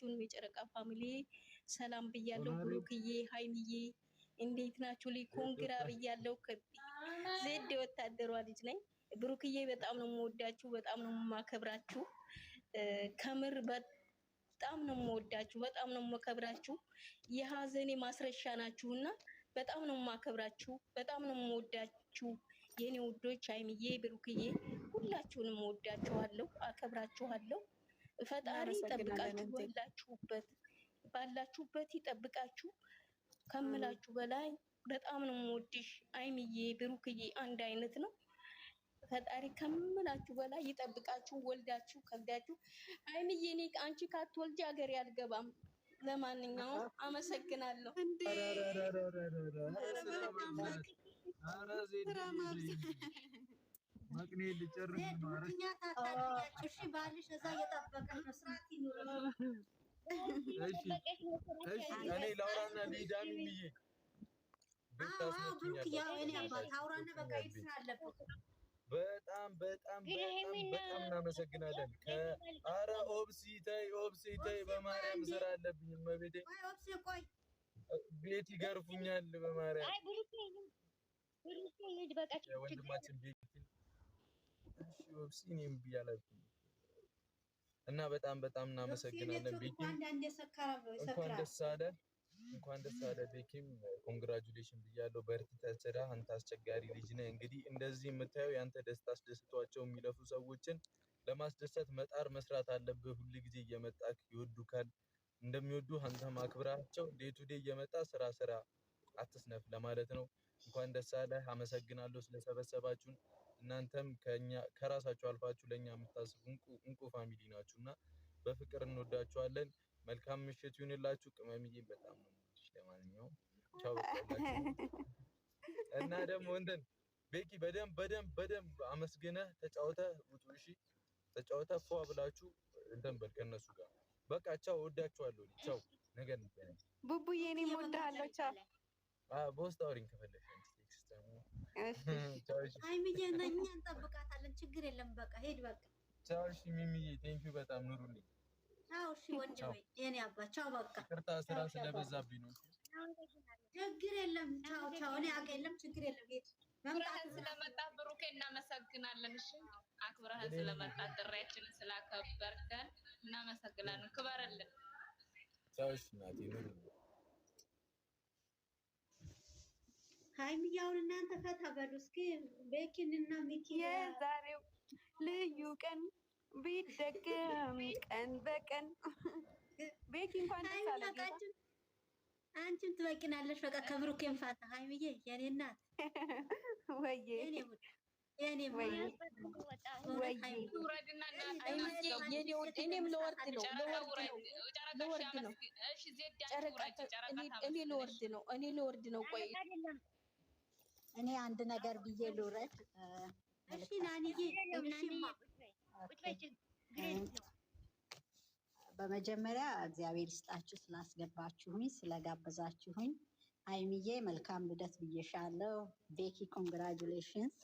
ሁላችሁንም የጨረቃ ፋሚሊ ሰላም ብያለሁ። ብሩክዬ ሃይሚዬ እንዴት ናችሁ? ኮንግራ ብያለሁ። ዜድ ወታደሯ ልጅ ነኝ። ብሩክዬ በጣም ነው የምወዳችሁ፣ በጣም ነው የማከብራችሁ። ከምር በጣም ነው የምወዳችሁ፣ በጣም ነው የማከብራችሁ። የሀዘኔ ማስረሻ ናችሁና በጣም ነው የማከብራችሁ፣ በጣም ነው የምወዳችሁ የኔ ውዶች። ሃይሚዬ ብሩክዬ ሁላችሁንም እወዳችኋለሁ፣ አከብራችኋለሁ። ፈጣሪ ይጠብቃችሁ፣ ባላችሁበት ይጠብቃችሁ። ከምላችሁ በላይ በጣም ነው የምወድሽ ሃይሚዬ ብሩክዬ፣ አንድ አይነት ነው። ፈጣሪ ከምላችሁ በላይ ይጠብቃችሁ። ወልዳችሁ ከብዳችሁ ሃይሚዬ፣ እኔ አንቺ ካትወልጂ ሀገር ያልገባም። ለማንኛውም አመሰግናለሁ። ማቅኔ ልጨርስ ባልሽ እዛ እየጠበቀሽ ነው። ስርዓት ይኑር። እሺ እኔ ላውራና ሊዳሚ ብዬ ብሩክ ያው እኔ አባት አውራና በቃ ይስራ አለበት። በጣም እናመሰግናለን። አረ ኦብሲ ተይ በማርያም ስራ አለብኝ። እመቤቴ ኦብሲ ቆይ ቤት ይገርፉኛል በማርያም። አይ ብሩክ ልጅ በቃ ወንድማችን ቤት እሺ ኦብሲ እኔም ብያለሁ እና በጣም እናመሰግናለን። ቤኪ እንኳን ደስ አለ ቤኪም ኮንግራቹሌሽን ብያለሁ። በርትተህ ስራ። አንተ አስቸጋሪ ልጅ ነህ። እንግዲህ እንደዚህ የምታየው ያንተ ደስታ አስደስቷቸው የሚለፉ ሰዎችን ለማስደሰት መጣር መስራት አለብህ። ሁሉ ጊዜ እየመጣክ ይወዱካል። እንደሚወዱ አንተ ማክብራቸው ዴይ ቱ ዴይ እየመጣ ስራ አትስነፍ ለማለት ነው። እንኳን ደስ አለ። አመሰግናለሁ ስለሰበሰባችሁን። እናንተም ከራሳችሁ አልፋችሁ ለኛ የምታስቡ እንቁ ፋሚሊ ናችሁና በፍቅር እንወዳችኋለን። መልካም ምሽት ይሁንላችሁ። ቅመምዬ በጣም ነው የምወድሽ። ለማንኛውም ቻው በቃላችሁ። እና ደግሞ እንትን ቤኪ በደንብ አመስግነህ ተጫውተህ ውጡ። እሺ ተጫውተህ ፏ ብላችሁ እንትን በል ከነሱ ጋር በቃ ቻው። እወዳችኋለሁ። ቻው። ነገ እንገናኝ። ቡቡዬ እኔም እወድሃለሁ። ቻው። በውስጥ አውሪኝ ከፈለግሽ። ሃይሚዬ እኛ እንጠብቃታለን። ችግር የለም። በቃ ሄድ በቃ ቻው። እሺ ሚሚዬ ቴንኪው በጣም ኑሩልኝ። ቻው። እሺ ወንድሜ የኔ አባት ቻው። በቃ ይቅርታ ስራ ስለበዛብኝ ነው። ችግር የለም። ቻው። እኔ አውቅ የለም ችግር የለም። ሄድ አክብረህን ስለመጣ ብሩኬ እናመሰግናለን። እሺ አክብረህን ስለመጣ ጥሪያችንን ስላከበርከን እናመሰግናለን። ክበርልን። ቻው። እሺ እናቴ ኑሩልኝ። ሃይሚዬ አሁን እናንተ ፈታ በሉ እስኪ። ቤኪን እና ሚኪ የዛሬው ልዩ ቀን ቢደገም ቀን በቀን ቤኪ እንኳን ደስ አለሽ። አንቺም ትበቂናለሽ። በቃ ከብሩኬን ፋታ ሃይሚዬ የኔ እናት ወይዬ የኔ ወይ እኔም ለወርድ ነው። እኔ ለወርድ ነው። ቆይ እኔ አንድ ነገር ብዬ ልውረድ። እሺ ናንዬ በመጀመሪያ እግዚአብሔር ይስጣችሁ ስላስገባችሁኝ ስለጋበዛችሁኝ። ሃይሚዬ መልካም ልደት ብዬሻለሁ። ቤኪ ኮንግራጁሌሽንስ።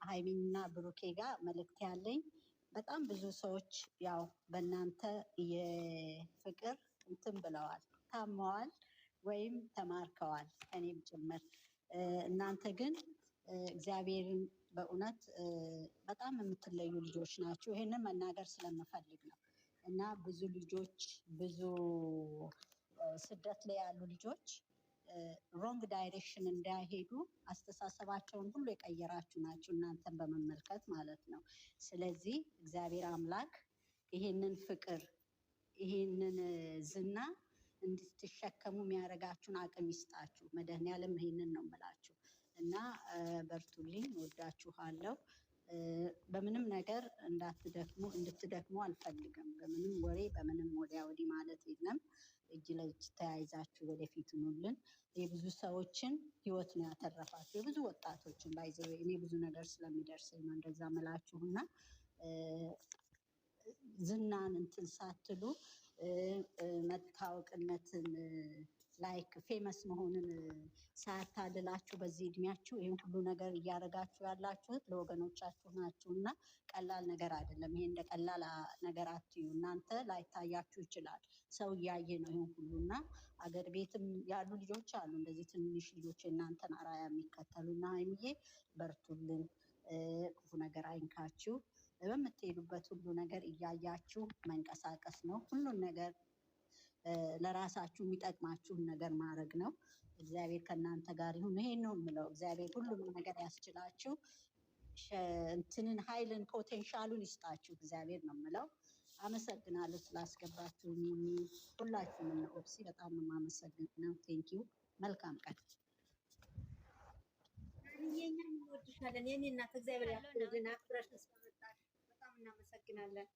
ሃይሚና ብሩኬ ጋር መልእክት ያለኝ በጣም ብዙ ሰዎች ያው በእናንተ የፍቅር እንትን ብለዋል፣ ታመዋል ወይም ተማርከዋል፣ እኔም ጭምር። እናንተ ግን እግዚአብሔርን በእውነት በጣም የምትለዩ ልጆች ናችሁ። ይሄንን መናገር ስለምፈልግ ነው እና ብዙ ልጆች ብዙ ስደት ላይ ያሉ ልጆች ሮንግ ዳይሬክሽን እንዳይሄዱ አስተሳሰባቸውን ሁሉ የቀየራችሁ ናችሁ፣ እናንተን በመመልከት ማለት ነው። ስለዚህ እግዚአብሔር አምላክ ይሄንን ፍቅር ይሄንን ዝና እንድትሸከሙ የሚያደርጋችሁን አቅም ይስጣችሁ። መድኃኒዓለም ይሄንን ነው የምላችሁ እና በርቱልኝ። ወዳችኋለሁ። በምንም ነገር እንድትደክሙ አልፈልግም። በምንም ወሬ በምንም ወዲያ ወዲህ ማለት የለም። እጅ ለእጅ ተያይዛችሁ ወደፊት ኑልን። የብዙ ሰዎችን ህይወት ነው ያተረፋችሁ፣ የብዙ ወጣቶችን ባይዘው። እኔ ብዙ ነገር ስለሚደርሰኝ ነው እንደዛ ምላችሁና ዝናን እንትን ሳትሉ መታወቅነትን ላይክ ፌመስ መሆንን ሳያታልላችሁ በዚህ እድሜያችሁ ይህን ሁሉ ነገር እያደረጋችሁ ያላችሁት ለወገኖቻችሁ ናችሁ እና ቀላል ነገር አይደለም። ይሄ እንደ ቀላል ነገር አትዩ። እናንተ ላይታያችሁ ይችላል፣ ሰው እያየ ነው ይህን ሁሉ እና አገር ቤትም ያሉ ልጆች አሉ እንደዚህ ትንሽ ልጆች እናንተን አራያ የሚከተሉ እና ሀይሚዬ በርቱልን፣ ክፉ ነገር አይንካችሁ። በምትሄዱበት ሁሉ ነገር እያያችሁ መንቀሳቀስ ነው። ሁሉን ነገር ለራሳችሁ የሚጠቅማችሁን ነገር ማድረግ ነው። እግዚአብሔር ከእናንተ ጋር ይሁን። ይሄን ነው የምለው። እግዚአብሔር ሁሉንም ነገር ያስችላችሁ፣ እንትንን ኃይልን ፖቴንሻሉን ይስጣችሁ እግዚአብሔር ነው የምለው። አመሰግናለሁ ስላስገባችሁ ሁላችሁም እና ኦፕሲ በጣም ነው የማመሰግነው። ቴንኪው። መልካም ቀን። የኛ እንወድሻለን የኔ እናት። እግዚአብሔር ያክብርልን። አክብረሽ ስለመጣሽ በጣም እናመሰግናለን።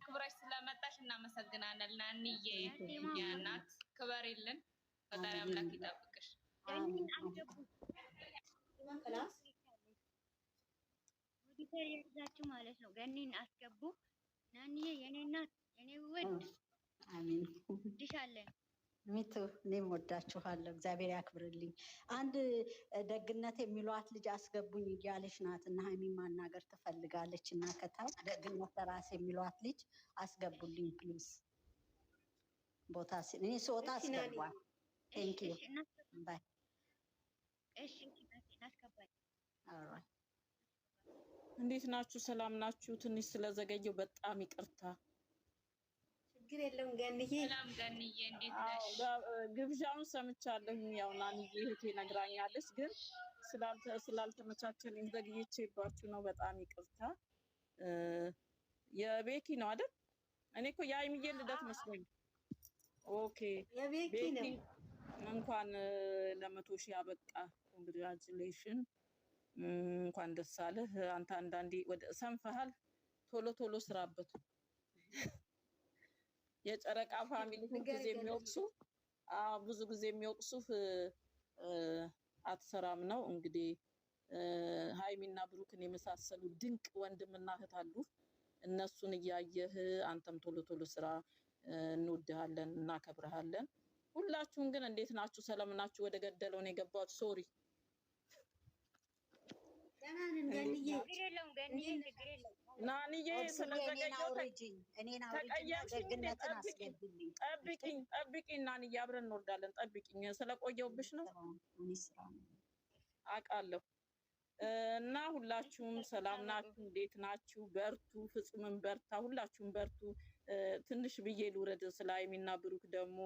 ክብረሽ ስለመጣሽ እናመሰግናለን። ናንዬ የኛ እናት ክበሪልን። ፈጣሪ አምላክ ይጠብቅሽ። ወዲተር ያዛችሁ ማለት ነው። ገኒን አስገቡ። ናንዬ የኔ እናት የኔ ውድ አሜን። ወድሻለን። ሚቱ እኔም ወዳችኋለሁ። እግዚአብሔር ያክብርልኝ። አንድ ደግነት የሚሏት ልጅ አስገቡኝ እያለች ናት እና ሀይሚ ማናገር ትፈልጋለች እና ከታች ደግነት ለራስ የሚሏት ልጅ አስገቡልኝ ፕሊዝ። ቦታ እኔ ስወጣ አስገቧል። ቴንክ ዩ ባይ። እሺ እናስገባለን። ኦልራይት። እንዴት ናችሁ? ሰላም ናችሁ? ትንሽ ስለዘገየው በጣም ይቅርታ። ችግር የለውም ገንዬ። ሰላም ገንዬ፣ እንዴት ነሽ? ግብዣውን ሰምቻለሁ። ያው ናንዬ እህቴ ነግራኛለች፣ ግን ስላልተመቻቸልኝ ዘግይቼባችሁ ነው። በጣም ይቅርታ። የቤኪ ነው አይደል? እኔ እኮ የሀይሚዬ ልደት መስሎኝ። ኦኬ የቤኪ ነው። እንኳን ለ100,000 ያበቃ። ኮንግራቹሌሽን፣ እንኳን ደስ አለህ። አንተ አንዳንዴ ወደ ሰንፈሃል፣ ቶሎ ቶሎ ስራበት። የጨረቃ ፋሚሊ ሁልጊዜ የሚወቅሱ ብዙ ጊዜ የሚወቅሱ አትሰራም ነው። እንግዲህ ሀይሚና ብሩክን የመሳሰሉ ድንቅ ወንድምና እህት አሉ። እነሱን እያየህ አንተም ቶሎ ቶሎ ስራ። እንወድሃለን፣ እናከብረሃለን። ሁላችሁም ግን እንዴት ናችሁ? ሰላም ናችሁ? ወደ ገደለው ነው የገባሁት። ሶሪ ናንዬ ስለዘገየው ጠብቂኝ ናንዬ፣ አብረን እንወርዳለን። ጠብቂኝ፣ ስለቆየሁብሽ ነው አውቃለሁ። እና ሁላችሁም ሰላም ናችሁ? እንዴት ናችሁ? በርቱ። ፍጹምም በርታ፣ ሁላችሁም በርቱ። ትንሽ ብዬ ልውረድ። ስለ ሀይሚና ብሩክ ደግሞ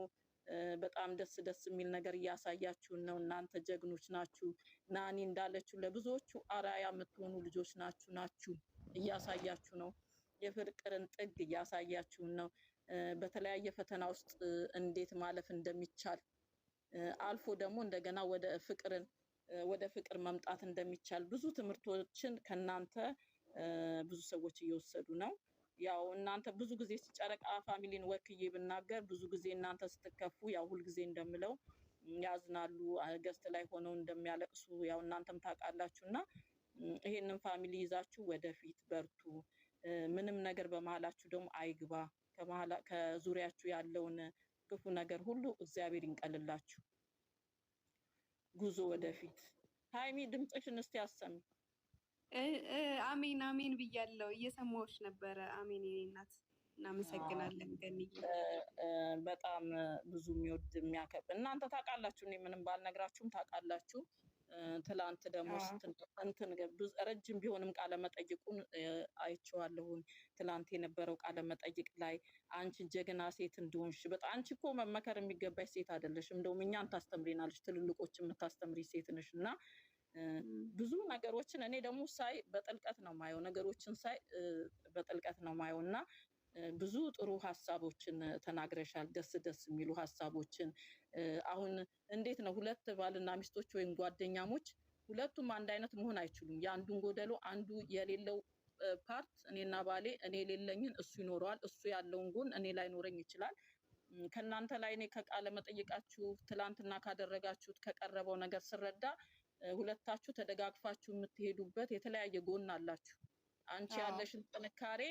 በጣም ደስ የሚል ነገር እያሳያችሁን ነው። እናንተ ጀግኖች ናችሁ። ናኒ እንዳለችው ለብዙዎቹ አራያ የምትሆኑ ልጆች ናችሁ። እያሳያችሁ ነው። የፍቅርን ጥግ እያሳያችሁን ነው። በተለያየ ፈተና ውስጥ እንዴት ማለፍ እንደሚቻል አልፎ ደግሞ እንደገና ወደ ፍቅር መምጣት እንደሚቻል ብዙ ትምህርቶችን ከእናንተ ብዙ ሰዎች እየወሰዱ ነው። ያው እናንተ ብዙ ጊዜ ጨረቃ ፋሚሊን ወክዬ ብናገር ብዙ ጊዜ እናንተ ስትከፉ ያው ሁልጊዜ እንደምለው ያዝናሉ፣ ገስት ላይ ሆነው እንደሚያለቅሱ ያው እናንተም ታውቃላችሁ። እና ይሄንን ፋሚሊ ይዛችሁ ወደፊት በርቱ። ምንም ነገር በመሀላችሁ ደግሞ አይግባ። ከዙሪያችሁ ያለውን ክፉ ነገር ሁሉ እግዚአብሔር ይንቀልላችሁ። ጉዞ ወደፊት። ሀይሚ ድምፅሽን እስቲ አሰሚ። አሜን አሜን ብያለሁ። እየሰማሁሽ ነበረ። አሜን የኔ እናት። እናመሰግናለን ገንዬ። በጣም ብዙ የሚወድ የሚያከብር እናንተ ታውቃላችሁ። እኔ ምንም ባልነግራችሁም ታውቃላችሁ። ትላንት ደግሞ ረጅም ቢሆንም ቃለ መጠይቁን አይቼዋለሁኝ። ትላንት የነበረው ቃለ መጠይቅ ላይ አንቺ ጀግና ሴት እንደሆንሽ በጣም አንቺ እኮ መመከር የሚገባሽ ሴት አይደለሽም። እንደውም እኛን ታስተምሪናለሽ፣ ትልልቆች የምታስተምሪ ሴት ነሽ። እና ብዙ ነገሮችን እኔ ደግሞ ሳይ በጥልቀት ነው ማየው። ነገሮችን ሳይ በጥልቀት ነው ማየው እና ብዙ ጥሩ ሀሳቦችን ተናግረሻል። ደስ የሚሉ ሀሳቦችን። አሁን እንዴት ነው ሁለት ባልና ሚስቶች ወይም ጓደኛሞች ሁለቱም አንድ አይነት መሆን አይችሉም። የአንዱን ጎደሎ አንዱ የሌለው ፓርት እኔና ባሌ እኔ የሌለኝን እሱ ይኖረዋል፣ እሱ ያለውን ጎን እኔ ላይኖረኝ ይችላል። ከእናንተ ላይ እኔ ከቃለ መጠይቃችሁ ትላንትና ካደረጋችሁት ከቀረበው ነገር ስረዳ ሁለታችሁ ተደጋግፋችሁ የምትሄዱበት የተለያየ ጎን አላችሁ። አንቺ ያለሽን ጥንካሬ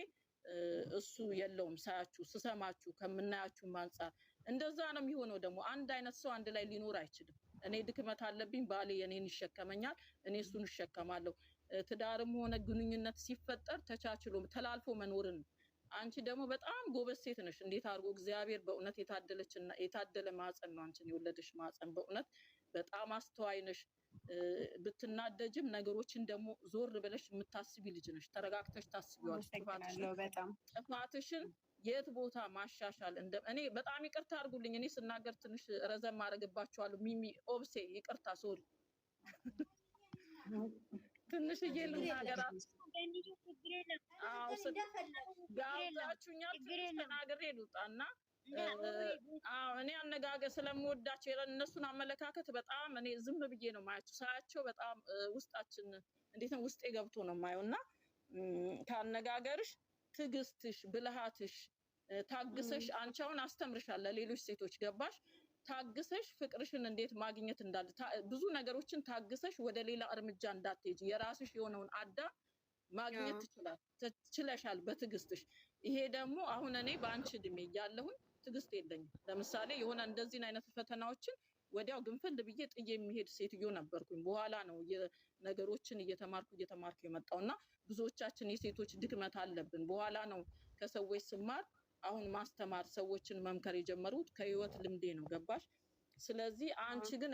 እሱ የለውም ሳያችሁ ስሰማችሁ ከምናያችሁ አንፃር እንደዛ ነው የሚሆነው። ደግሞ አንድ አይነት ሰው አንድ ላይ ሊኖር አይችልም። እኔ ድክመት አለብኝ፣ ባሌ የኔን ይሸከመኛል፣ እኔ እሱን እሸከማለሁ። ትዳርም ሆነ ግንኙነት ሲፈጠር ተቻችሎ ተላልፎ መኖርን። አንቺ ደግሞ በጣም ጎበዝ ሴት ነሽ። እንዴት አድርጎ እግዚአብሔር በእውነት የታደለችና የታደለ ማህፀን ነው አንቺን የወለደሽ ማህፀን። በእውነት በጣም አስተዋይ ነሽ። ብትናደጅም ነገሮችን ደግሞ ዞር ብለሽ የምታስቢ ልጅ ነሽ። ተረጋግተሽ ታስቢዋለሽ ጥፋትሽን የት ቦታ ማሻሻል እኔ በጣም ይቅርታ አድርጉልኝ። እኔ ስናገር ትንሽ ረዘም አደርግባችኋለሁ። ሚሚ ኦብሴ ይቅርታ ሶሪ ትንሽዬ ልናገር። ጋብዛችሁኛል ትንሽ ተናግሬ ልውጣና እኔ አነጋገር ስለምወዳቸው እነሱን አመለካከት በጣም እኔ ዝም ብዬ ነው ማያቸው። ሳያቸው በጣም ውስጣችን እንዴት ነው ውስጤ ገብቶ ነው ማየው። እና ካነጋገርሽ ትዕግስትሽ፣ ብልሃትሽ ታግሰሽ አንቺ አሁን አስተምርሻለሁ ሌሎች ሴቶች ገባሽ? ታግሰሽ ፍቅርሽን እንዴት ማግኘት እንዳለ ብዙ ነገሮችን ታግሰሽ ወደ ሌላ እርምጃ እንዳትሄጂ የራስሽ የሆነውን አዳም ማግኘት ትችለሻል በትዕግስትሽ። ይሄ ደግሞ አሁን እኔ በአንቺ እድሜ እያለሁኝ ትዕግስት የለኝም። ለምሳሌ የሆነ እንደዚህ አይነት ፈተናዎችን ወዲያው ግንፍል ብዬ ጥዬ የሚሄድ ሴትዮ ነበርኩኝ። በኋላ ነው ነገሮችን እየተማርኩ የመጣውና ብዙዎቻችን የሴቶች ድክመት አለብን። በኋላ ነው ከሰዎች ስማር አሁን ማስተማር ሰዎችን መምከር የጀመሩት ከህይወት ልምዴ ነው ገባሽ? ስለዚህ አንቺ ግን